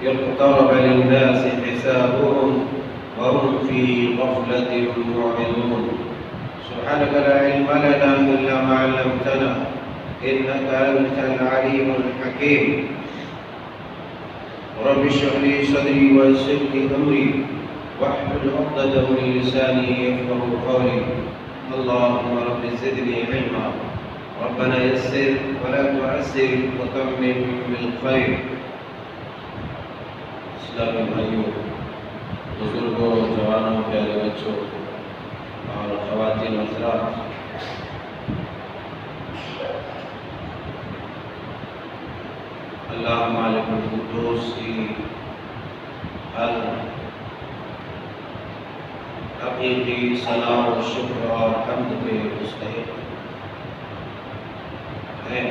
اقترب للناس حسابهم وهم في غفلة معرضون سبحانك لا علم لنا إلا ما علمتنا إنك أنت العليم الحكيم رب اشرح لي صدري ويسر لي أمري واحلل عقدة من لساني يفقهوا قولي اللهم رب زدني علما ربنا يسر ولا تعسر وتمم بالخير. اسلامی بھائیوں، بزرگوں، جوانوں، پیارے بچوں اور خواتین حضرات، اللہ مالک القدوس کی ہر حقیقی ثنا و شکر اور حمد کے مستحق ہے.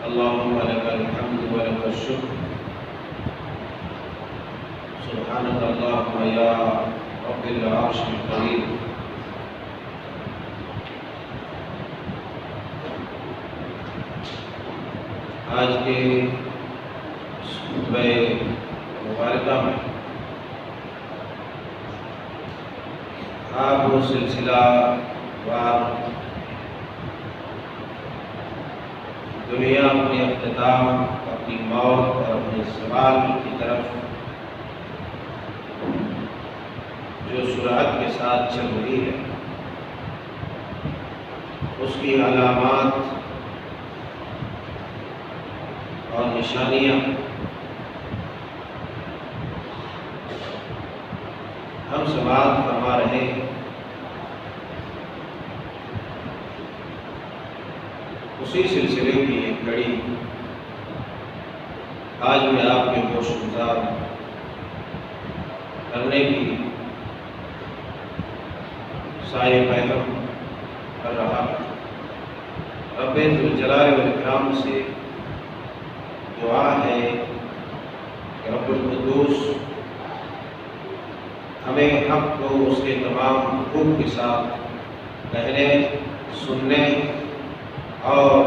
اللہم لک الحمد و لک الشکر سبحانک اللہم یا رب العرش الکریم. آج کے خطبہ مبارکہ میں آپ سلسلہ وار دنیا اپنے اختتام، اپنی موت اور اپنے سوال کی طرف جو سرعت کے ساتھ چل رہی ہے، اس کی علامات اور نشانیاں ہم سماعت فرما رہے ہیں. اسی سلسلے کی ایک کڑی آج میں آپ کے گوش گزار کرنے کی سایہ پیغام کر رہا. رب ذوالجلال والاکرام سے دعا ہے کہ رب القدوس ہمیں حق کو اس کے تمام حقوق کے ساتھ کہنے، سننے اور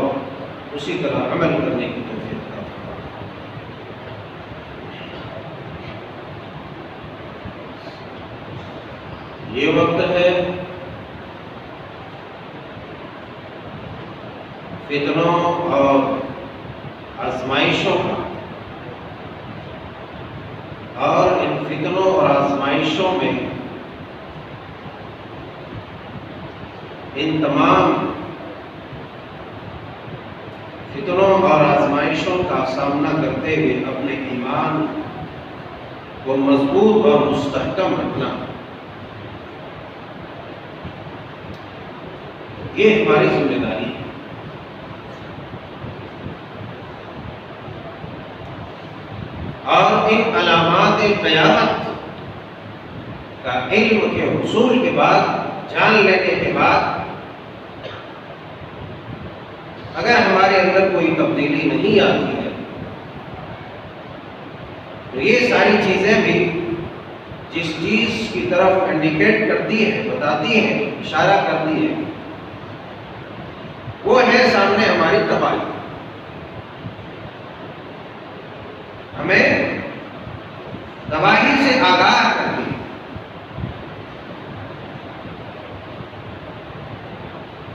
اسی طرح عمل کرنے کی توفیق عطا فرمائے. یہ وقت ہے فتنوں اور آزمائشوں کا، اور ان فتنوں اور آزمائشوں میں ان تمام فتنوں اور آزمائشوں کا سامنا کرتے ہوئے اپنے ایمان کو مضبوط اور مستحکم رکھنا، یہ ہماری ذمہ داری ہے. اور ان علامات قیامت کا علم کے حصول کے بعد، جان لینے کے بعد، اگر ہمارے اندر کوئی تبدیلی نہیں آتی ہے تو یہ ساری چیزیں بھی جس چیز کی طرف انڈیکیٹ کرتی ہے، بتاتی ہیں، اشارہ کرتی ہے، وہ ہے سامنے ہماری تباہی. ہمیں تباہی سے آگاہ کرتی ہے.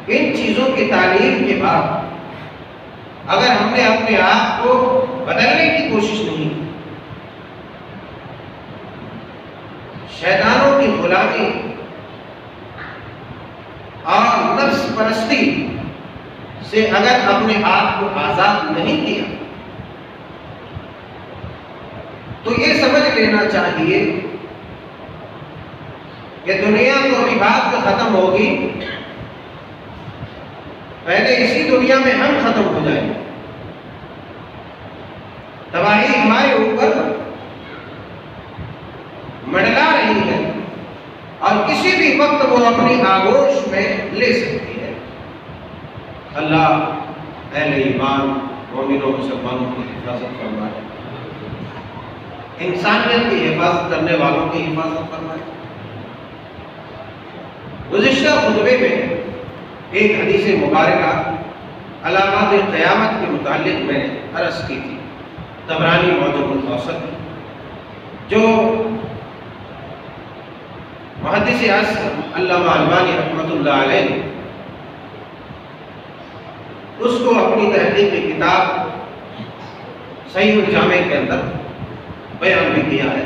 ان چیزوں کی تعلیم کے بعد اگر ہم نے اپنے آپ کو بدلنے کی کوشش نہیں، شیطانوں کی غلامی اور نفس پرستی سے اگر اپنے آپ کو آزاد نہیں کیا تو یہ سمجھ لینا چاہیے کہ دنیا تو ابھی بات ختم ہوگی، پہلے اسی دنیا میں ہم ختم ہو جائیں گے. تباہی ہمارے اوپر منڈلا رہی ہے اور کسی بھی وقت وہ اپنی آغوش میں لے سکتی ہے. اللہ اہل ایمان، مومنوں، مسلمانوں کی حفاظت فرمائے، انسانیت کی حفاظت کرنے والوں کی حفاظت فرمائے. گزشتہ خطبے میں ایک حدیث مبارکہ علامات قیامت کے متعلق میں نے عرض کی تھی، طبرانی معجم الاوسط جو محدث عصر علامہ البانی رحمۃ اللہ علیہ نے اس کو اپنی تحقیق کی کتاب صحیح الجامع کے اندر بیان بھی کیا ہے۔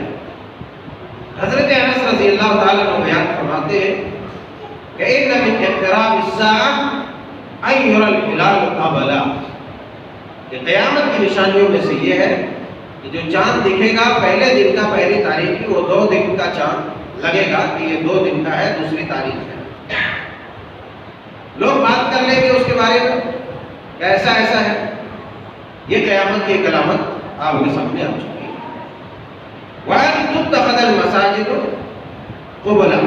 حضرت انس رضی اللہ تعالیٰ عنہ بیان فرماتے ہیں کہ ان من اقتراب الساعہ ان یری الہلال قبلا، کہ قیامت کی نشانیوں میں سے یہ ہے کہ جو چاند دکھے گا پہلے دن کا پہلی تاریخ کی، وہ 2 دن کا چاند لگے گا کہ یہ 2 دن کا ہے، دوسری تاریخ ہے۔ لوگ بات کر لیں گے اس کے بارے میں کہ ایسا ایسا ہے۔ یہ قیامت کی ایک علامت آپ کے سامنے آ چکی ہے۔ وَأَن تُتَّخَذَ الْمَسَاجِدُ قُبُلًا،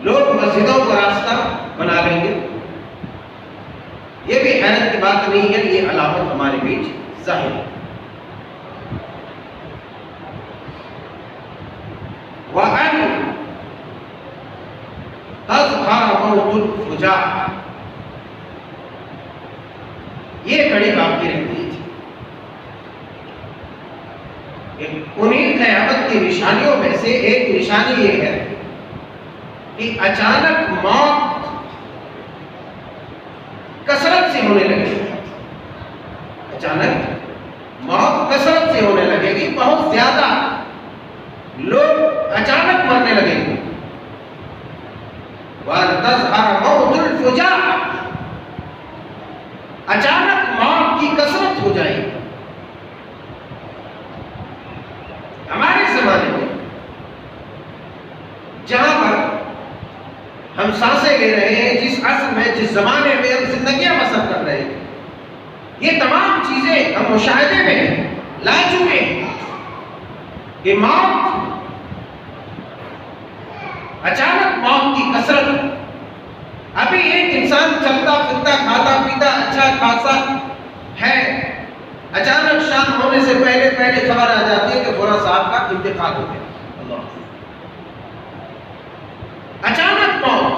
لوگ مسجدوں کو راستہ بنا لیں گے۔ یہ بھی حیرت کی بات نہیں ہے، یہ علامت ہمارے بیچ ظاہر ہے۔ وَأَن تَظْهَرَ مَوْتُ الْفُجَاعَ، یہ کڑی باقی رہتی ہے۔ انہیں قیامت کی نشانیوں میں سے ایک نشانی یہ ہے کہ اچانک موت کثرت سے ہونے لگے گی۔ اچانک موت کثرت سے ہونے لگے گی، بہت زیادہ لوگ اچانک مرنے لگیں گے۔ وَأَن تَظْهَرَ مَوْتُ الْفُجَاعَ، اچانک موت کی کثرت ہو جائے گی۔ ہمارے زمانے میں جہاں پر ہم سانسیں لے رہے ہیں، جس عصر میں، جس زمانے میں ہم زندگیاں بسر کر رہے ہیں، یہ تمام چیزیں ہم مشاہدے میں لا چکے ہیں کہ موت، اچانک موت کی کثرت۔ ابھی ایک انسان چلتا پھرتا کھاتا پیتا اچھا خاصا ہے، اچانک شام ہونے سے پہلے خبر آ جاتی ہے کہ فلاں صاحب کا انتقال ہو گیا۔ اچانک موت،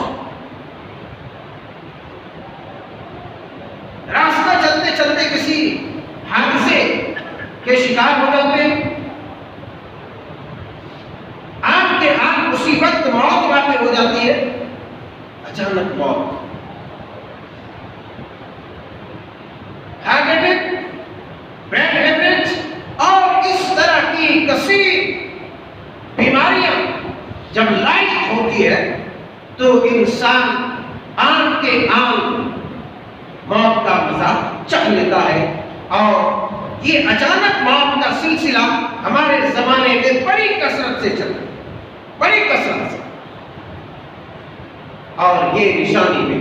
راستہ چلتے چلتے کسی حادثے کے شکار ہو جاتے ہیں، آپ کے آپ اسی وقت موت واقع ہو جاتی ہے۔ اچانک موت، ہارٹ اٹیک، برین ہیمریج اور اس طرح کی کثیر بیماریاں جب لاحق ہوتی ہے تو انسان آن کے آن موت کا مزہ چکھ لیتا ہے۔ اور یہ اچانک موت کا سلسلہ ہمارے زمانے میں بڑی کثرت سے چل رہا ہے، بڑی کثرت سے، اور یہ نشانی بھی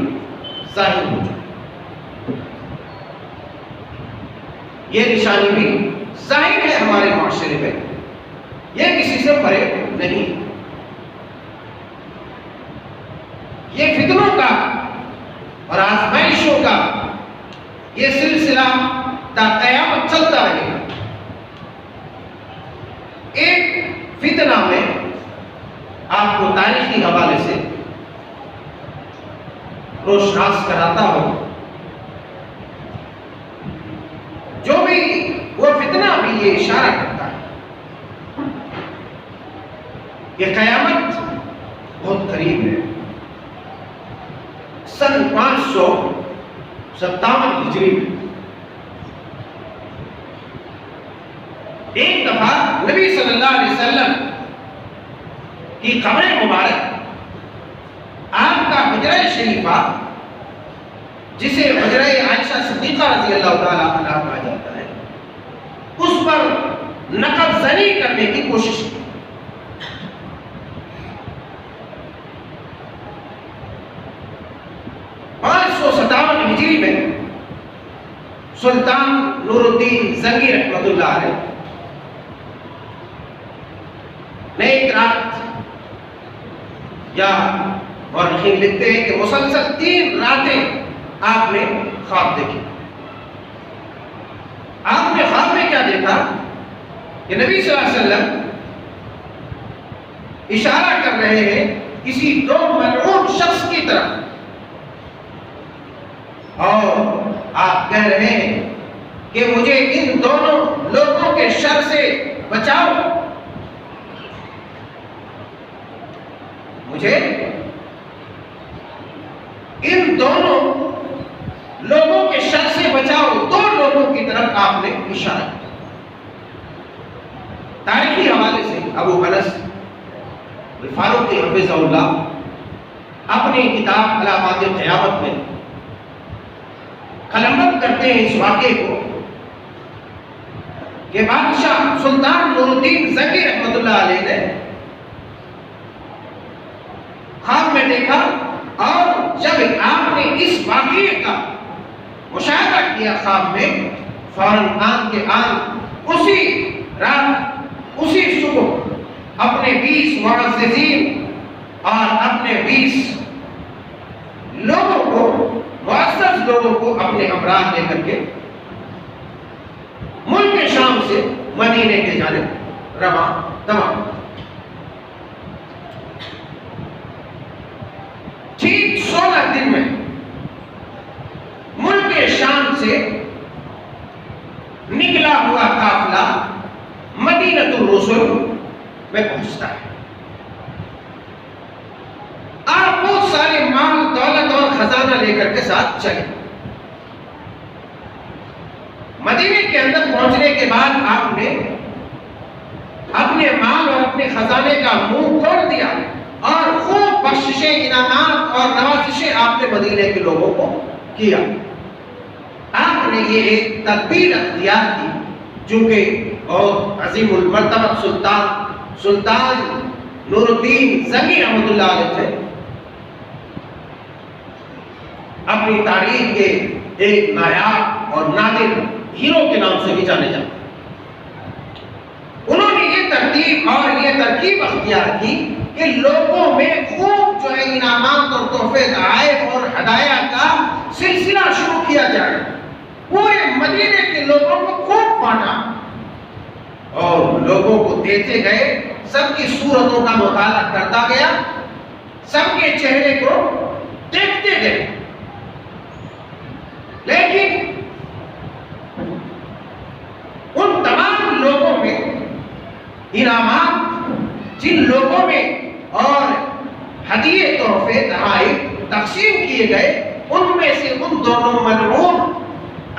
ظاہر ہو چکی، یہ نشانی بھی ظاہر ہے ہمارے معاشرے میں، یہ کسی سے پرے نہیں۔ یہ فتنوں کا اور آزمائشوں کا یہ سلسلہ تا قیامت چلتا رہے گا۔ ایک فتنہ میں آپ کو تاریخی حوالے سے روشناس کراتا ہو، جو بھی وہ فتنہ بھی یہ اشارہ کرتا ہے کہ قیامت بہت قریب ہے۔ سن 557 ہجری میں ایک دفعہ نبی صلی اللہ علیہ وسلم کی قبر مبارک، آپ کا حجرہ شریفہ جسے حجرہ عائشہ صدیقہ رضی اللہ تعالیٰ عنہ کہا جاتا ہے، اس پر نقب زنی کرنے کی کوشش کی۔ 557 ہجری میں سلطان نور الدین زنگی رحمۃ اللہ علیہ نے ایک رات، یا مورخین لکھتے ہیں کہ مسلسل 3 راتیں آپ نے خواب دیکھی۔ آپ نے خواب میں کیا دیکھا کہ نبی صلی اللہ علیہ وسلم اشارہ کر رہے ہیں کسی 2 ملعون شخص کی طرف، اور آپ کہہ رہے ہیں کہ مجھے ان دونوں لوگوں کے شر سے بچاؤ، مجھے ان دونوں لوگوں کے شر سے بچاؤ۔ دو لوگوں کی طرف آپ نے اشارہ کیا۔ تاریخی حوالے سے ابو انس فاروقی حفظہ اللہ اپنی کتاب علامات قیامت میں قلمبند کرتے ہیں اس واقعے کو کہ بادشاہ سلطان نور الدین زنگی رحمۃ اللہ علیہ نے خواب میں دیکھا، اور جب آپ نے اس واقعے کا مشاہدہ کیا خواب میں، فوراً آن کے آن اسی رات اسی صبح اپنے 20 معززین اور اپنے 20 لوگوں کو، معزز لوگوں کو اپنے ہمراہ لے کر کے ملک شام سے مدینے کے جانب روانہ۔ ٹھیک 16 دن میں ملک شام سے نکلا ہوا قافلہ مدینۃ الرسل میں پہنچتا ہے۔ آپ بہت سارے مال دولت اور خزانہ لے کر کے ساتھ چلے۔ مدینے کے اندر پہنچنے کے بعد آپ نے اپنے مال اور اپنے خزانے کا منہ کھول دیا اور خوب بخششیں، انعامات اور نوازشیں آپ نے مدینے کے لوگوں کو کیا۔ آپ نے یہ ایک تدبیر اختیار کی جو کہ بہت عظیم المرتبہ سلطان نور الدین زنگی رحمۃ اللہ علیہ تھے، اپنی تاریخ کے ایک نایاب اور نادر ہیرو کے نام سے بھی جانے جاتے۔ انہوں نے یہ ترتیب اور یہ ترکیب اختیار کی کہ لوگوں میں خوب جو ہے انعامات اور تحفے تحائف اور ہدایہ کا سلسلہ شروع کیا جائے۔ پورے مدینے کے لوگوں کو خوب بانٹا اور لوگوں کو دیتے گئے، سب کی صورتوں کا مطالعہ کرتا گیا، سب کے چہرے کو دیکھتے گئے، لیکن ان تمام لوگوں میں انعامات جن لوگوں میں اور ہدیے تحفے تحائف تقسیم کیے گئے، ان میں سے ان دونوں ملعون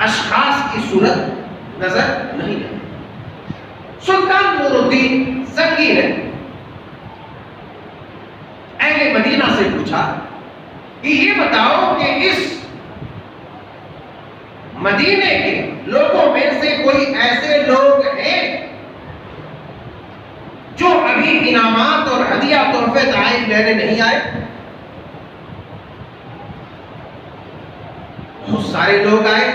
اشخاص کی صورت نظر نہیں آئی۔ سلطان نور الدین زنگی نے اہل مدینہ سے پوچھا کہ یہ بتاؤ کہ اس مدینے کے لوگوں میں سے کوئی ایسے لوگ ہیں جو ابھی انعامات اور ہدیہ تحفے تحائف لینے نہیں آئے؟ بہت سارے لوگ آئے،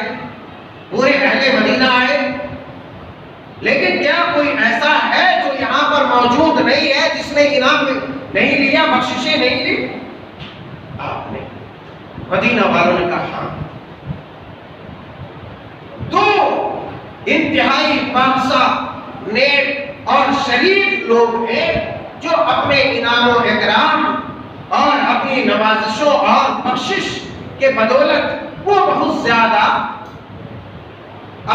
پورے اہل مدینہ آئے، لیکن کیا کوئی ایسا ہے جو یہاں پر موجود نہیں ہے جس نے انعام نہیں لیا، بخششیں نہیں لی؟ آپ نے مدینہ والوں نے کہا ہاں، دو انتہائی پاکیزہ، نیک اور شریف لوگ ہیں جو اپنے انعام و اکرام اور اپنی نوازشوں اور بخشش کے بدولت وہ بہت زیادہ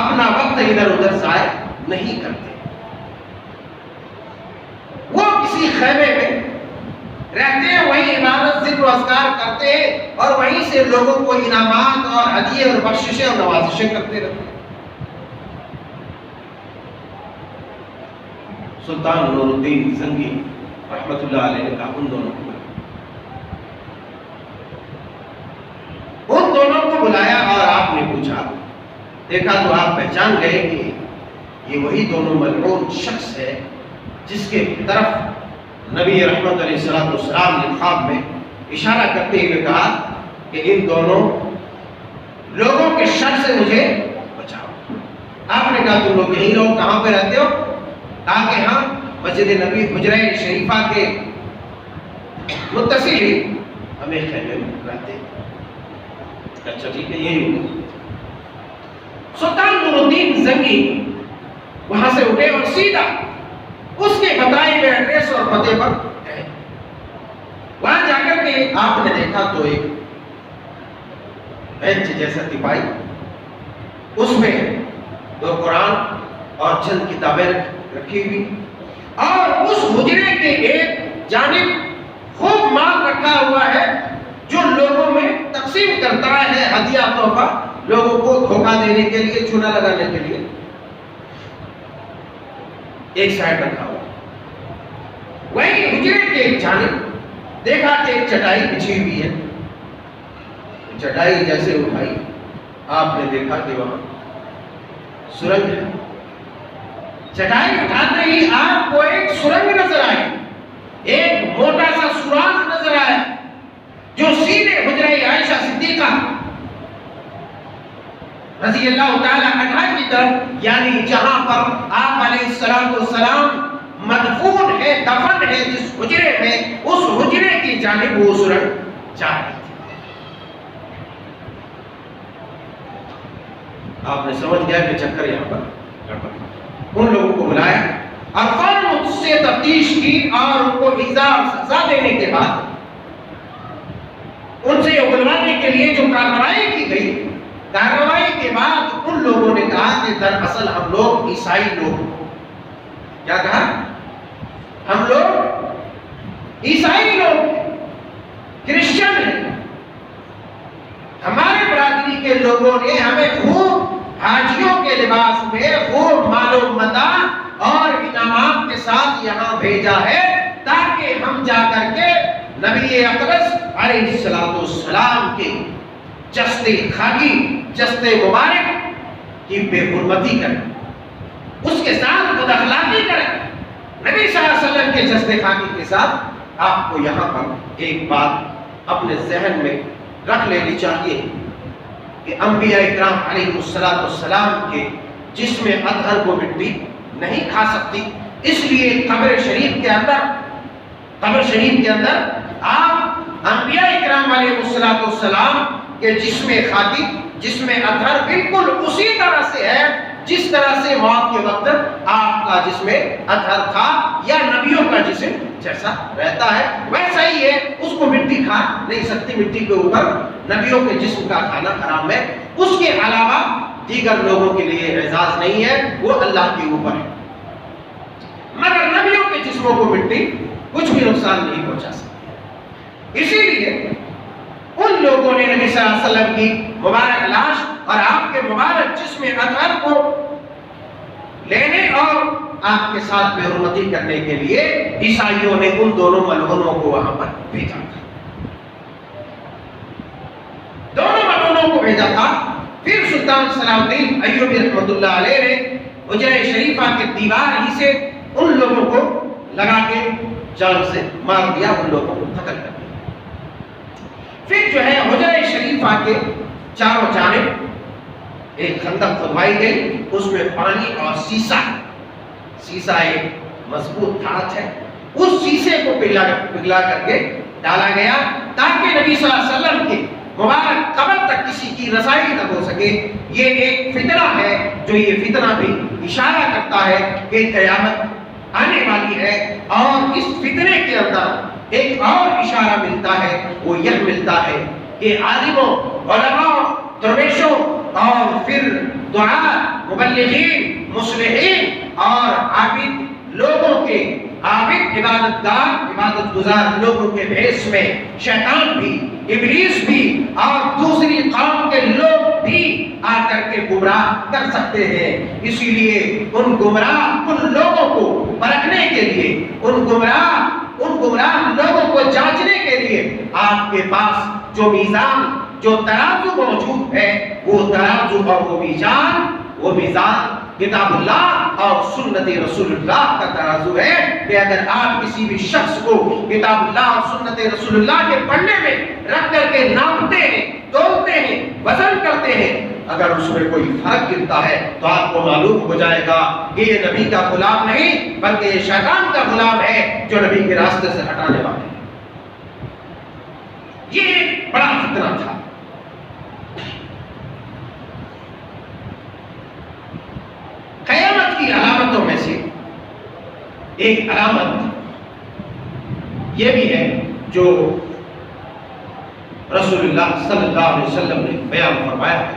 اپنا وقت ادھر ادھر ضائع نہیں کرتے۔ وہ کسی خیمے میں رہتے ہیں، وہیں عبادت ذکر و اذکار کرتے ہیں اور وہیں سے لوگوں کو انعامات اور ہدیے اور بخششیں اور نوازشیں کرتے رہتے ہیں۔ سلطان نور الدین زنگی رحمۃ اللہ علیہ نے کہا ان دونوں کو بلایا اور آپ نے پوچھا، دیکھا تو آپ پہچان گئے کہ یہ وہی دونوں ملعون شخص ہے جس کے طرف نبی رحمت علیہ السلام نے خواب میں اشارہ کرتے ہوئے کہا کہ ان دونوں لوگوں کے شر سے مجھے بچاؤ۔ آپ نے کہا تم لوگ یہی رہو، کہاں پہ رہتے ہو؟ کہا کہ ہاں مسجد نبی حجرہ شریفہ کے متصل ہی ہم ایک خیمے میں رہتے ہیں۔ اچھا ٹھیک ہے، یہی ہوگا۔ سلطان نور الدین زنگی وہاں سے اٹھے اور سیدھا اس کے بتائے ہوئے ایڈریس اور پتے پر گئے۔ وہاں جا کر کے آپ نے دیکھا تو ایک بینچ جیسا تپائی اس میں 2 قرآن اور چند کتابیں رکھی ہوئی، اور اس حجرے کے ایک جانب خوب مال رکھا ہوا ہے جو لوگوں میں تقسیم کرتا ہے، ہدیہ تحفہ، لوگوں کو دھوکہ دینے کے لیے، چونا لگانے کے لیے ایک سائڈ رکھا ہوا۔ وہی حجرے کے ایک جانب دیکھا کہ ایک چٹائی بچھی ہوئی ہے، چٹائی جیسے اٹھائی آپ نے دیکھا کہ وہاں سرنگ ہے۔ چٹائی اٹھاتے ہی آپ کو ایک سرنگ نظر آئی، ایک موٹا سا سوراخ نظر آیا جو سیدھے حجرہ عائشہ صدیقہ رضی اللہ تعالی عنہا کی طرف، یعنی جہاں پر آپ علیہ السلام مدفون ہے، دفن ہے جس حجرے میں، اس حجرے کی جانب وہ سرنگ جا رہی تھی۔ آپ نے سمجھ گیا کہ چکر یہاں پر گڑبڑ۔ ان لوگوں کو بلایا اور فوراً اس سے تفتیش کی اور ان کو ایذا سزا دینے کے بعد ان سے اگلوانے کے لیے جو کارروائی کی گئی، کارروائی کے بعد ان لوگوں نے کہا کہ دراصل ہم لوگ عیسائی لوگ، کیا کہا؟ ہم لوگ عیسائی لوگ، کرسچن ہیں۔ ہمارے برادری کے لوگوں نے ہمیں خوب حاجیوں کے لباس میں خوب مال و متاع اور انعامات کے ساتھ یہاں بھیجا ہے تاکہ ہم جا کر کے نبی اقدس علیہ السلام کے جسد خاکی، جسد مبارک کی بے حرمتی کریں، اس کے ساتھ بد اخلاقی کریں۔ نبی صلی اللہ علیہ وسلم کے جسد خاکی کے ساتھ آپ کو یہاں پر ایک بات اپنے ذہن میں رکھ لینی چاہیے کہ انبیاء اکرام علیہ السلام کے جسم اطہر کو مٹی نہیں کھا سکتی، اس لیے قبر شریف کے اندر آپ انبیاء اکرام علیہ السلام کے جسم خاکی، جسم اطہر بالکل اسی طرح سے ہے جس طرح سے موت کے وقت آپ کا جسم اطہر تھا یا نبیوں کا جسم جیسا رہتا ہے ویسا ہی ہے، اس کو مٹی کھا نہیں سکتی، مٹی کے اوپر نبیوں کے جسم کا کھانا حرام ہے، اس کے علاوہ دیگر لوگوں کے لیے اعزاز نہیں ہے، وہ اللہ کے اوپر ہے، مگر نبیوں کے جسموں کو مٹی کچھ بھی نقصان نہیں پہنچا سکتی۔ اسی لیے ان لوگوں نے نبی صلی اللہ علیہ وسلم کی مبارک لاش اور آپ کے مبارک جسم اطہر کو لینے اور آپ کے ساتھ بے حرمتی کرنے کے لیے عیسائیوں نے ان دونوں ملعونوں کو وہاں پر بھیجا تھا، دونوں ملعونوں کو بھیجا تھا۔ پھر سلطان صلاح الدین ایوبی رحمۃ اللہ علیہ نے حجرہ شریفہ کے دیوار ہی سے ان لوگوں کو لگا کے جان سے مار دیا، ان لوگوں کو قتل کر دیا۔ پھر جو ہے حجرہ شریفہ کے چاروں جانب ایک خندق کھدوائی گئی، اس میں پانی اور سیسا ایک مضبوط دھات ہے، اس سیسے کو پگھلا کر کے ڈالا گیا تاکہ نبی صلی اللہ علیہ وسلم کے مبارک قبر تک کسی کی رسائی نہ ہو سکے۔ یہ ایک فتنہ ہے جو یہ فتنہ بھی اشارہ کرتا ہے کہ قیامت آنے والی ہے، اور اس فتنے کے اندر ایک اور اشارہ ملتا ہے، وہ یہ ملتا ہے کہ عالموں، علماء، درویشوں اور پھر دعاء، مبلغین، مصلحین اور عابد لوگوں کے، عابد عبادت گزار لوگوں کے بھیس میں شیطان بھی، ابلیس بھی اور دوسری قوم کے لوگ بھی آ کر کے گمراہ کر سکتے ہیں۔ اسی لیے ان لوگوں کو پرکھنے کے لیے، ان گمراہ لوگوں کو جانچنے کے لیے آپ کے پاس جو میزان، جو ترازو موجود ہے، وہ ترازو اور وہ میزان کتاب اللہ اور سنت رسول اللہ کا ترازو ہے کہ اگر آپ کسی بھی شخص کو کتاب اللہ اور سنت رسول اللہ کے پڑھنے میں رکھ کر کے ناپتے ہیں، تولتے ہیں، وزن کرتے ہیں، اگر اس میں کوئی فرق گرتا ہے تو آپ کو معلوم ہو جائے گا کہ یہ نبی کا غلام نہیں بلکہ یہ شیطان کا غلام ہے جو نبی کے راستے سے ہٹانے والا ہے۔ یہ ایک بڑا فتنہ تھا۔ قیامت کی علامتوں میں سے ایک علامت یہ بھی ہے جو رسول اللہ صلی اللہ علیہ وسلم نے بیان فرمایا ہے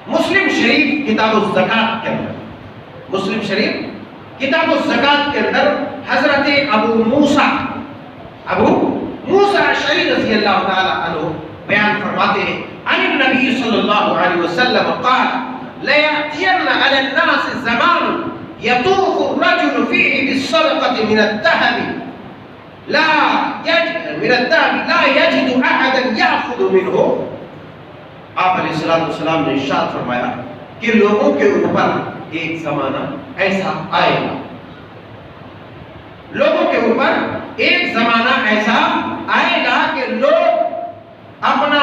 مسلم شریف کتاب الزکات کے اندر، مسلم شریف کتاب الزکات کے اندر حضرت ابو موسیٰ اشعری رضی اللہ تعالی عنہ بیان فرماتے ہیں عن النبی صلی اللہ علیہ وسلم قال لَيَأْتِيَنَّ عَلَى النَّاسِ زَمَانٌ يَطُوفُ الرَّجُلُ فِيهِ بِالصَّدَقَةِ مِنَ الذَّهَبِ لا يجد أحدا يأخذ منه۔ آپ علیہ السلام نے ارشاد فرمایا کہ لوگوں کے اوپر ایک زمانہ ایسا آئے گا، لوگوں کے اوپر ایک زمانہ ایسا آئے گا کہ لوگ اپنا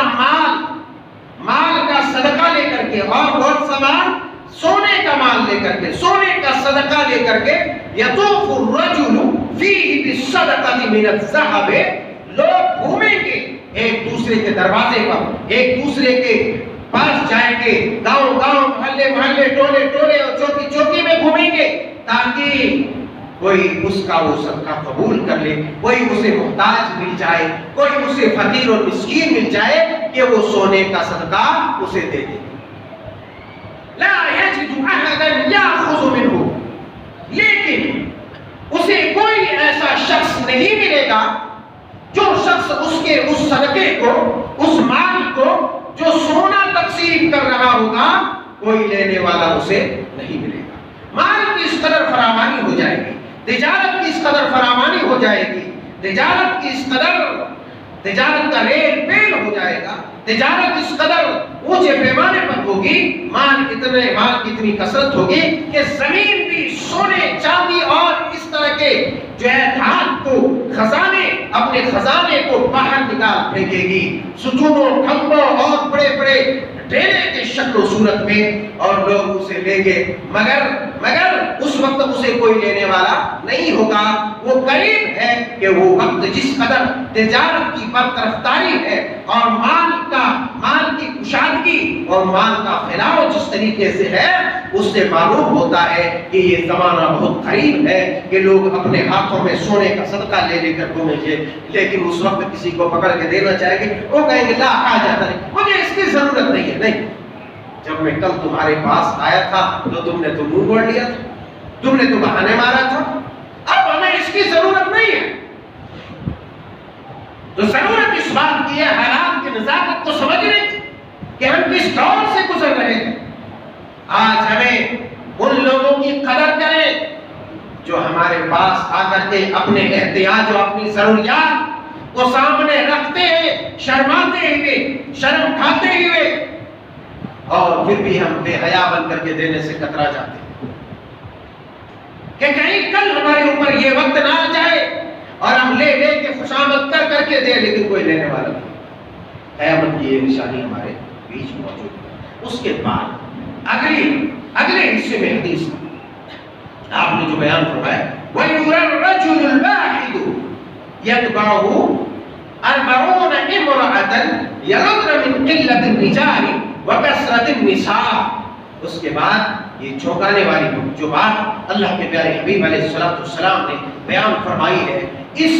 مال کا صدقہ لے کر کے اور بہت سامان سونے کا مال لے کر کے، سونے کا صدقہ لے کر کے یطوف الرجل فیہ بالصدقۃ من الذھب، لوگ گھومیں گے ایک دوسرے کے دروازے پر، ایک دوسرے کے پاس جائیں گے، گاؤں محلے ٹولے اور چوکی میں گھومیں گے تاکہ کوئی اس کا وہ صدقہ قبول کر لے، کوئی اسے محتاج مل جائے، کوئی اسے فقیر اور مسکین مل جائے کہ وہ سونے کا صدقہ اسے دے دے۔ لا یجد احدا یاخذ منہ، لیکن اسے کوئی ایسا شخص نہیں ملے گا جو شخص اس صدقے کو، اس مال کو جو سونا تقسیم کر رہا ہوگا، کوئی لینے والا اسے نہیں ملے گا۔ مال کی اس قدر فراوانی ہو جائے گی، تجارت کی اس قدر فراوانی ہو جائے گی، تجارت کی اس قدر، تجارت کا ریل پیل ہو جائے گا، تجارت اس قدر اونچے پیمانے پر ہوگی، مال کی اتنی کثرت ہوگی کہ زمین بھی سونے چاندی اور اس طرح کے جو ہے دھات کو، اپنے خزانے کو باہر نکال پھینکے گی، ستونوں، کھمبوں اور بڑے ڈھیرے کے شکل و صورت میں، اور لوگ اسے لیں گے، مگر اس وقت اسے کوئی لینے والا نہیں ہوگا۔ وہ قریب ہے کہ وہ وقت جس قدر تجارت کی برطرف رفتاری ہے اور مال کی کشادگی اور مال کا پھیلاؤ جس طریقے سے ہے، اس سے معلوم ہوتا ہے کہ یہ زمانہ بہت قریب ہے کہ لوگ اپنے ہاتھوں میں سونے کا صدقہ لے کر گھومیں گے، لیکن اس وقت کسی کو پکڑ کے دینا چاہے گے، وہ کہیں گے لا حاجت نہیں، مجھے اس کی ضرورت نہیں ہے۔ نہیں، جب میں کل تمہارے پاس آیا تھا تو تم نے تو منہ موڑ لیا تھا، تم نے تو بہانے مارا تھا، اب ہمیں اس کی ضرورت نہیں ہے۔ تو ضرورت اس بات کی ہے حالات کی نزاکت کو سمجھنے کی کہ ہم کس دور سے گزر رہے ہیں۔ آج ہمیں ان لوگوں کی قدر کریں جو ہمارے پاس آ کر کے اپنے احتیاج اور اپنی ضروریات کو سامنے رکھتے ہیں، شرماتے ہوئے، شرم کھاتے ہوئے، اور پھر بھی ہم بے حیا بن کر کے دینے سے کترا جاتے ہیں کہ کہیں کل ہمارے اوپر یہ وقت نہ آ جائے اور ہم لے کے خوشامد کر کے دیں لیکن کوئی لینے والا نہیں۔ قیامت کی یہ نشانی ہمارے بیچ موجود ہے۔ اس کے بعد اگلے حصے میں حدیث آپ نے جو بیان فرمایا وَيُرَى الرَّجُلُ الْوَاحِدُ يَتْبَعُهُ 40 امْرَأَةً يَلُذْنَ مِنْ قِلَّةِ الرِّجَالِ وَكَثْرَةِ النِّسَاءِ۔ اس کے بعد یہ چونکانے والی جو بات اللہ کے پیارے حبیب علیہ السلام نے بیان فرمائی ہے، اس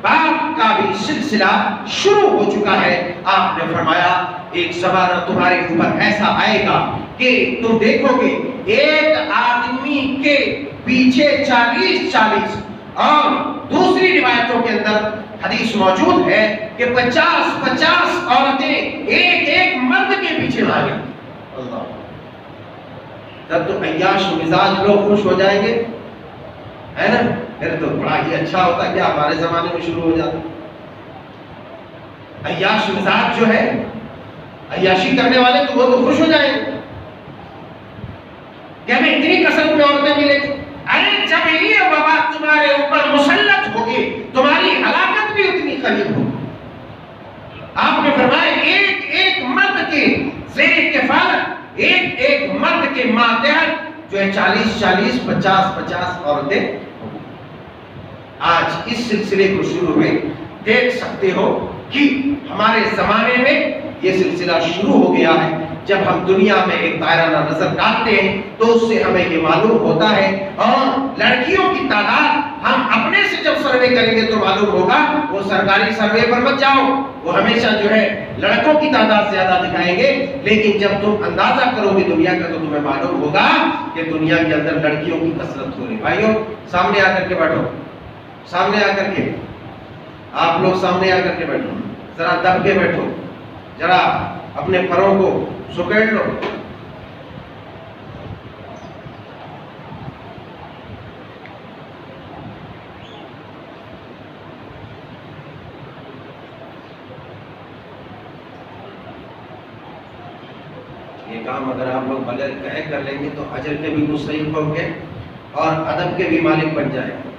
بات کا بھی سلسلہ شروع ہو چکا ہے۔ آپ نے فرمایا ایک زمانہ تمہارے اوپر ایسا آئے گا کہ تم دیکھو گے ایک آدمی کے پیچھے 40 اور دوسری روایتوں کے اندر حدیث موجود ہے کہ 50 عورتیں ایک مرد کے پیچھے بھاگیں۔ اللہ، تب تو عیاش مزاج لوگ خوش ہو جائیں گے، ہے نا؟ پھر تو بڑا ہی اچھا ہوتا کہ ہمارے زمانے میں شروع ہو جاتا۔ عیاش مزاج جو ہے، عیاشی کرنے والے تو وہ تو خوش ہو جائیں گے کہ ہمیں اتنی کثرت میں عورتیں ملے گی۔ ارے جب یہ وبا تمہارے اوپر مسلط ہوگی، تمہاری ہلاکت بھی اتنی قریب ہوگی۔ آپ نے فرمایا ایک مرد کے زیر کفالت، ایک مرد کے ماتحت جو ہے 40 50 عورتیں۔ آج اس سلسلے کو شروع میں دیکھ سکتے ہو کہ ہمارے زمانے میں یہ سلسلہ شروع ہو گیا ہے۔ جب ہم دنیا میں ایک دائرہ نظر ڈالتے ہیں تو اس سے ہمیں یہ معلوم ہوتا ہے، اور لڑکیوں کی تعداد ہم اپنے سے جب سروے کریں گے تو معلوم ہوگا، وہ سرکاری سروے پر مت جاؤ، وہ ہمیشہ جو ہے لڑکوں کی تعداد زیادہ دکھائیں گے، لیکن جب تم اندازہ کرو گے دنیا کا تو تمہیں معلوم ہوگا کہ دنیا کے اندر لڑکیوں کی کثرت ہو رہی ہے۔ بھائیوں سامنے آ کر کے بیٹھو، سامنے آ کر کے، آپ لوگ سامنے آ کر کے بیٹھو، ذرا دب کے بیٹھو، ذرا اپنے پروں کو سکیڑ لو۔ یہ کام اگر آپ لوگ بغیر کہے کر لیں گے تو اجر کے بھی مستحق ہوں گے اور ادب کے بھی مالک بن جائیں گے،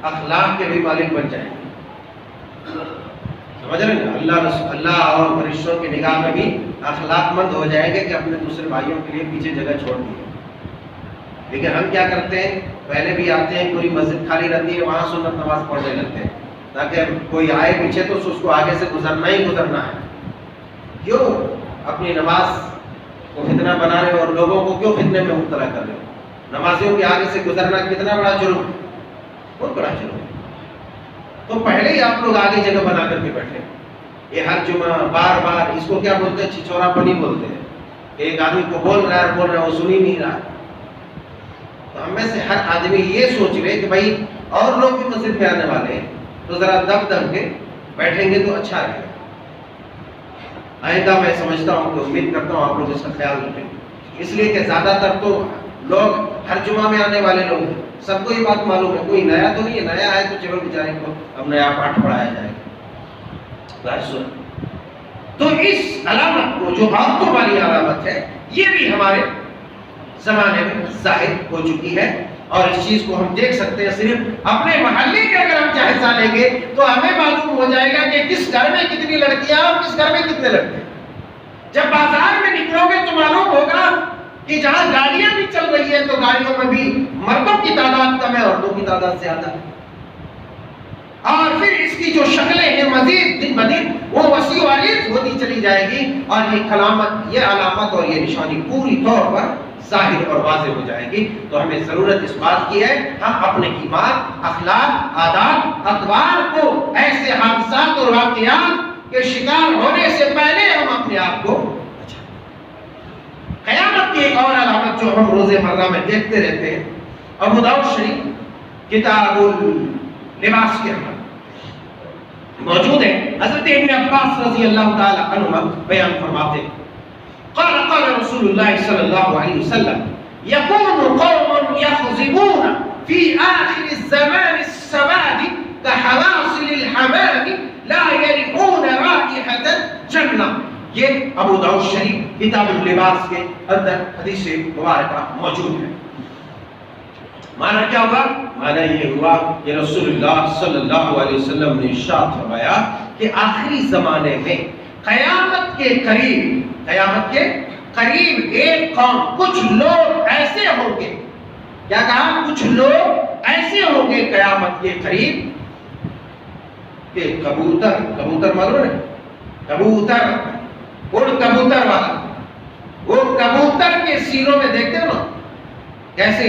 اخلاق کے بھی مالک بن جائیں گے۔ سمجھ رہے ہیں؟ اللہ اور فرشتوں کی نگاہ میں بھی اخلاق مند ہو جائیں گے کہ اپنے دوسرے بھائیوں کے لیے پیچھے جگہ چھوڑ دی۔ لیکن ہم کیا کرتے ہیں، پہلے بھی آتے ہیں، پوری مسجد خالی رہتی ہے، وہاں سنت نماز پڑھنے لگتے ہیں تاکہ کوئی آئے پیچھے تو اس کو آگے سے گزرنا ہی گزرنا ہے۔ کیوں اپنی نماز کو فتنہ بنا رہے ہو اور لوگوں کو کیوں فتنے میں مبتلا کر رہے ہو؟ نمازیوں کے آگے سے گزرنا کتنا بڑا جرم ہے، بہت بڑا جرم ہے۔ تو پہلے ہی آپ لوگ آگے جگہ بنا کر کے بیٹھے۔ یہ ہر جمعہ بار بار اس کو کیا بولتے ہیں، چھچورا پنی بولتے ہیں۔ ایک آدمی کو بول رہا ہے وہ سن ہی نہیں رہا۔ تو ہم میں سے ہر آدمی یہ سوچ رہے کہ بھائی اور لوگ بھی مسجد میں آنے والے ہیں تو ذرا دب دب کے بیٹھیں گے تو اچھا رہے گا۔ آئندہ میں سمجھتا ہوں کہ امید کرتا ہوں آپ لوگ اس کا خیال رکھیں، اس لیے کہ زیادہ تر تو لوگ ہر جمعہ میں آنے والے لوگ ہیں، سب کو یہ بات معلوم ہے، کوئی نیا تو نہیں ہے، نیا ہے تو چلو بیچارے کو اب نیا پاٹھ پڑھایا جائے گا۔ تو اس علامت کو جو عورتوں والی علامت ہے یہ بھی ہمارے زمانے میں ظاہر ہو چکی ہے، اور اس چیز کو ہم دیکھ سکتے ہیں صرف اپنے محلے کے اگر ہم جائزہ لیں گے تو ہمیں معلوم ہو جائے گا کہ کس گھر میں کتنی لڑکیاں اور کس گھر میں کتنے لڑکے۔ جب بازار میں نکلو گے تو معلوم ہوگا کہ جہاں گاڑیاں بھی چل رہی ہیں تو گاڑیوں میں بھی مردوں کی تعداد کم ہے، عورتوں کی تعداد زیادہ ہے۔ اور پھر اس کی جو شکلیں ہیں مزید دن بدن وہ وسیع و عریض ہوتی چلی جائے گی، اور یہ علامت اور یہ نشانی پوری طور پر ظاہر اور واضح ہو جائے گی۔ تو ہمیں ضرورت اس بات کی ہے ہم اپنے ایمان، اخلاق، عادات، اطوار کو ایسے حادثات اور واقعات کے شکار ہونے سے پہلے ہم اپنے آپ کو بچائیں۔ قیامت کی ایک اور علامت جو ہم روز مرہ میں دیکھتے رہتے ہیں، ابو داؤد شریف کتاب اللباس کے اندر موجود ہے، حضرت ابن عباس رضی اللہ تعالی عنہ بیان فرماتے ہیں، قال رسول اللہ صلی اللہ علیہ وسلم يكون قوم يخزبون في آخر الزمان السواد كحواصل الحمام لا يريحون رائحة الجنة۔ یہ ابو داؤد شریف کتاب اللباس کے اندر حدیث مبارکہ موجود ہے۔ معنی کیا ہوا؟ معنی یہ ہوا کہ رسول اللہ صلی اللہ علیہ وسلم نے ارشاد فرمایا کہ آخری زمانے میں قیامت کے قریب ایک قوم، کچھ لوگ ایسے ہوں گے، کیا کہا؟ کچھ لوگ ایسے ہوں گے قیامت کے قریب کہ کبوتر معلوم ہے، کبوتر کبوتر والا، وہ کبوتر کے سینوں میں دیکھتے ہو نا کیسے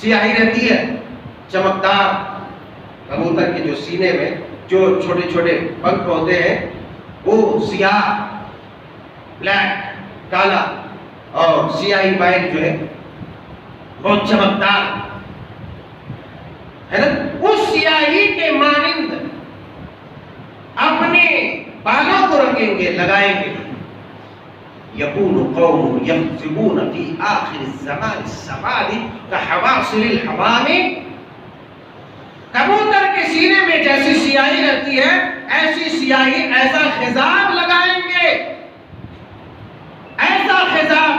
سیاہی رہتی ہے، چمکدار۔ کبوتر کے جو سینے میں جو چھوٹے چھوٹے پنکھ ہوتے ہیں وہ سیاہ، بلیک، کالا، اور سیاہی بائل جو ہے بہت چمکدار ہے نا، اس سیاہی کے مانند اپنے بالوں کو رکھیں گے، لگائیں گے۔ يكون قوم يخزبون في آخر الزمان السواد كحواصل الحمام۔ کبوتر کے سینے میں جیسی سیاہی رہتی ہے ایسی سیاہی، ایسا خضاب لگائیں گے، ایسا خضاب۔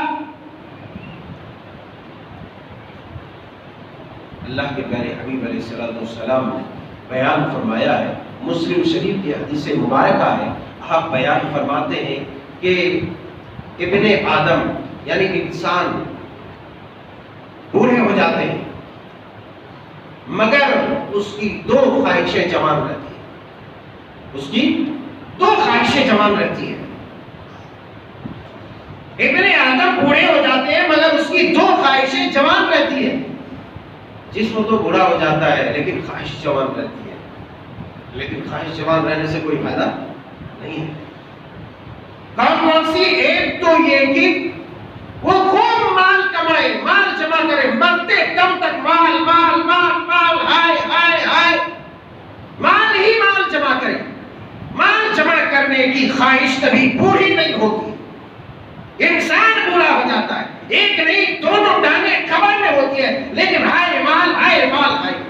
اللہ کے پیارے حبیب علیہ السلام نے بیان فرمایا ہے، مسلم شریف کی حدیث مبارکہ ہے، آپ بیان فرماتے ہیں کہ ابن آدم یعنی انسان بوڑھے ہو جاتے ہیں مگر اس کی دو خواہشیں جوان رہتی ہیں، اس کی دو خواہشیں جوان رہتی ہیں۔ ابن آدم بوڑھے ہو جاتے ہیں مگر اس کی دو خواہشیں جوان رہتی ہیں۔ جسم تو بوڑھا ہو جاتا ہے لیکن خواہش جوان رہتی ہے، لیکن خواہش جوان رہنے سے کوئی فائدہ نہیں ہے۔ کون سی؟ ایک تو یہ کہ وہ خوب مال کمائے، مال جمع کرے، مرتے دم تک مال مال مال مال، ہائے ہائے ہائے، مال ہی مال جمع کرے۔ مال جمع کرنے کی خواہش کبھی پوری نہیں ہوتی، انسان بوڑھا ہو جاتا ہے، ایک نہیں دونوں ٹانگیں کمر میں ہوتی ہے، لیکن ہائے مال ہائے مال ہائے مال۔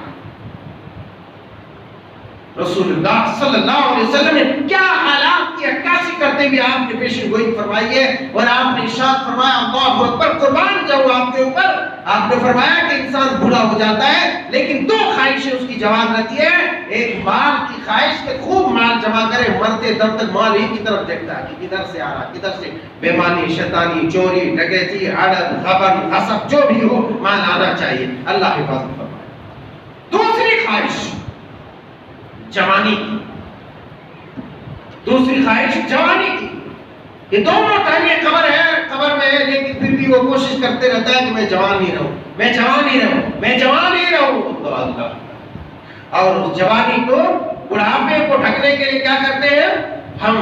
رسول اللہ صلی اللہ علیہ وسلم نے کیا حالات کی عکاسی کرتے ہوئے آپ نے پیشن گوئی فرمائی ہے، اور آپ نے ارشاد فرمایا، اللہ اکبر، قربان جاؤں آپ کے اوپر، آپ نے فرمایا کہ انسان بوڑھا ہو جاتا ہے لیکن دو خواہشیں اس کی جوان رہتی ہے، ایک مال کی خواہش کہ خوب مال جمع کرے، مرتے دم تک مال ہی کی طرف دیکھتا ہے کہ کدھر سے آ رہا، کدھر سے بےمانی، شیطانی، چوری، ڈکیتی، عدد، غبن، غصب، جو بھی ہو مال آنا چاہیے، اللہ حفاظت فرمائے۔ دوسری خواہش جوانی کی، دوسری خواہش جوانی کی، یہ دونوں ٹانگیں قبر میں ہے لیکن پھر بھی وہ کوشش کرتے رہتا ہے کہ میں جوان ہی رہوں، میں جوان ہی رہوں، میں جوان ہی رہوں، اللہ۔ اور اس جوانی کو، بڑھاپے کو ڈھکنے کے لیے کیا کرتے ہیں ہم؟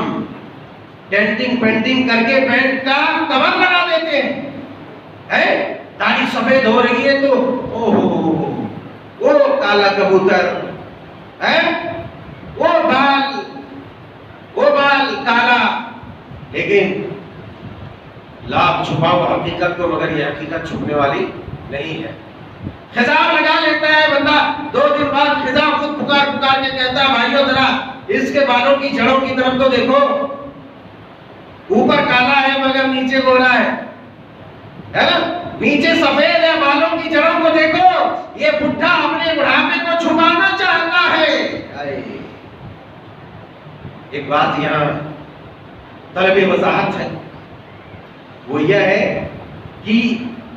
ڈینٹنگ پینٹنگ کر کے پینٹ کا کور لگا دیتے ہیں، داڑھی سفید ہو رہی ہے تو اوہ وہ کالا کبوتر ہے، وہ بال کالا، لیکن لاکھ چھپاؤ حقیقت کو، مگر یہ حقیقت چھپنے والی نہیں ہے۔ خضاب لگا لیتا ہے بندہ، 2 دن بعد خضاب خود پکار کے کہتا ہے بھائیو ذرا اس کے بالوں کی جڑوں کی طرف تو دیکھو، اوپر کالا ہے مگر نیچے گورا ہے نا، نیچے سفید ہے، بالوں کی جڑوں کو دیکھو، یہ بڈھا اپنے بڑھاپے کو چھپانا چاہتا ہے۔ ایک بات یہاں طلب وضاحت ہے، وہ یہ ہے کہ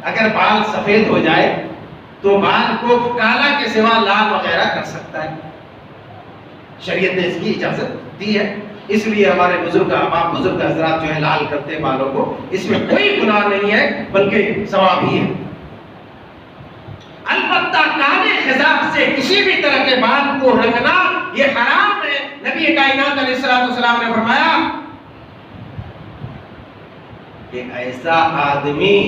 اگر بال سفید ہو جائے تو بال کو کالا کے سوا لال وغیرہ کر سکتا ہے، شریعت نے اس کی اجازت دی ہے، اس لیے ہمارے بزرگ آبا بزرگ حضرات جو ہے لال کرتے ہیں بالوں کو، اس میں کوئی گناہ نہیں ہے بلکہ ثواب ہی ہے۔ البتہ کالے خضاب سے کسی بھی طرح کے بال کو رنگنا یہ حرام ہے۔ نبی کائنات علیہ السلام نے فرمایا کہ ایسا آدمی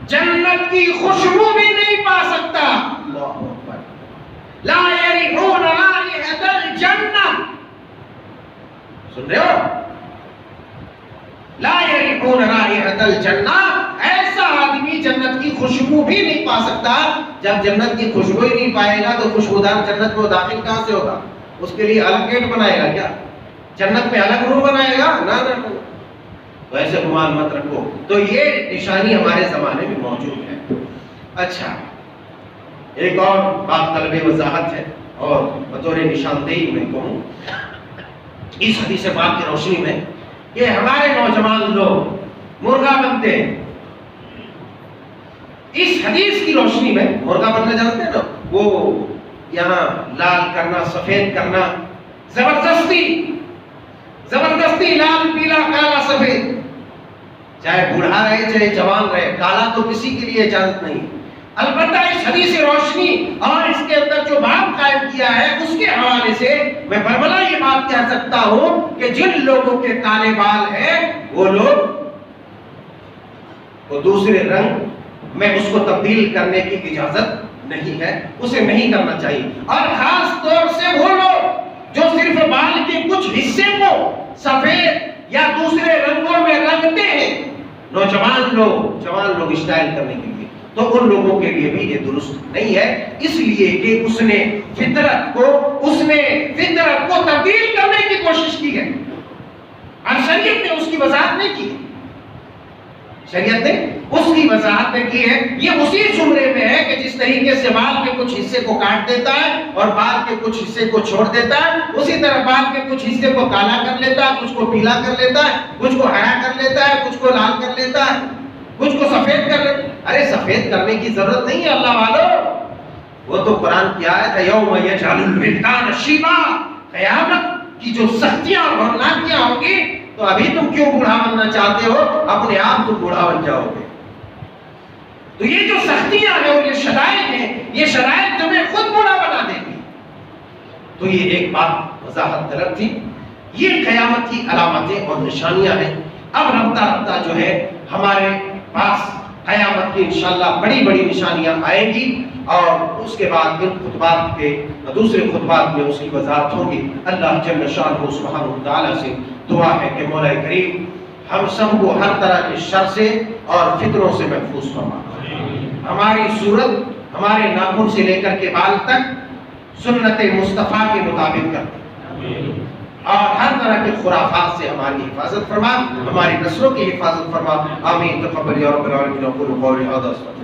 جنت کی خوشبو بھی نہیں پا سکتا، اللہ اکبر، لا یریحون رائحۃ الجنہ، سن رہے ہو؟ لا یریحون رائحۃ الجنہ، ایسا آدمی جنت کی خوشبو بھی نہیں پا سکتا۔ جب جنت کی خوشبو ہی نہیں پائے گا تو خوشبودار جنت کو داخل کہاں سے ہوگا؟ اس کے لیے الگ گیٹ بنائے گا کیا؟ جنت میں الگ روم بنائے گا؟ نہ نہ نہ، تو ایسے گمان مت رکھو۔ تو یہ نشانی ہمارے زمانے میں موجود ہے۔ اچھا، ایک اور بات طلب وضاحت ہے اور بطور نشاندہی میں کہوں اس حدیث پاک کی روشنی میں کہ ہمارے نوجوان لوگ مرغا بنتے ہیں۔ اس حدیث کی روشنی میں مرغا بننا جانتے ہیں نا، وہ یہاں لال کرنا، سفید کرنا، زبردستی لال پیلا کالا سفید، چاہے بوڑھا رہے چاہے جوان رہے، کالا تو کسی کے لیے اجازت نہیں۔ البتہ اس حدیث روشنی اور اس کے اندر جو باب قائم کیا ہے اس کے حوالے سے میں بربلا یہ بات کہہ سکتا ہوں کہ جن لوگوں کے کالے بال ہیں وہ لوگ وہ دوسرے رنگ میں اس کو تبدیل کرنے کی اجازت نہیں ہے، اسے نہیں کرنا چاہیے۔ اور خاص طور سے وہ لوگ جو صرف بال کے کچھ حصے کو سفید یا دوسرے رنگوں میں رنگتے ہیں، نوجوان لوگ، جوان لوگ اسٹائل کرنے کے لیے، تو ان لوگوں کے لیے بھی یہ درست نہیں ہے، اس لیے کہ اس نے فطرت کو تبدیل کرنے کی کوشش کی ہے، اور شریعت نے اس کی وضاحت نہیں کی، شریعت نے اس کی وضاحت میں کی ہے۔ یہ اسی زمرے میں ہے کہ جس طریقے سے بال کے کچھ حصے کو کاٹ دیتا ہے اور بال کے کچھ حصے کو چھوڑ دیتا ہے، اسی طرح بال کے کچھ حصے کو کالا کر لیتا ہے، کچھ کو پیلا کر لیتا ہے، کچھ کو ہرا کر لیتا ہے، کچھ کو لال کر لیتا ہے، کچھ کو سفید کر لیتا ہے۔ ارے سفید کرنے کی ضرورت نہیں ہے اللہ والو، وہ تو قرآن کی آیت ہے، یوم یجعل الولدان شیبا، قیامت کی جو سختیاں اور ہولناکیاں ہوں گی تو ابھی تم کیوں بوڑھا بننا چاہتے ہو؟ اپنے آپ تم بوڑھا بن جاؤ گے۔ تو یہ جو سختیاں ہیں اور یہ شرائط ہیں، یہ شرائط تمہیں خود برا بنا دیں گی۔ تو یہ ایک بات وضاحت طلب تھی۔ یہ قیامت کی علامتیں اور نشانیاں ہیں۔ اب رفتہ رفتہ جو ہے ہمارے پاس قیامت کی انشاءاللہ بڑی بڑی نشانیاں آئیں گی، اور اس کے بعد ان خطبات کے دوسرے خطبات میں اس کی وضاحت ہوگی۔ اللہ جل شانہ سبحانہ وتعالی سے دعا ہے کہ مولا کریم ہم سب کو ہر طرح کے شر سے اور فتنوں سے محفوظ فرما، ہماری صورت ہمارے ناخن سے لے کر کے بال تک سنت مصطفیٰ کے مطابق کر دے، اور ہر طرح کے خرافات سے ہماری حفاظت فرما، ہماری نسلوں کی حفاظت فرما۔ آمین۔ تقبل یا رب العالمین۔ اقول قولی ھذا۔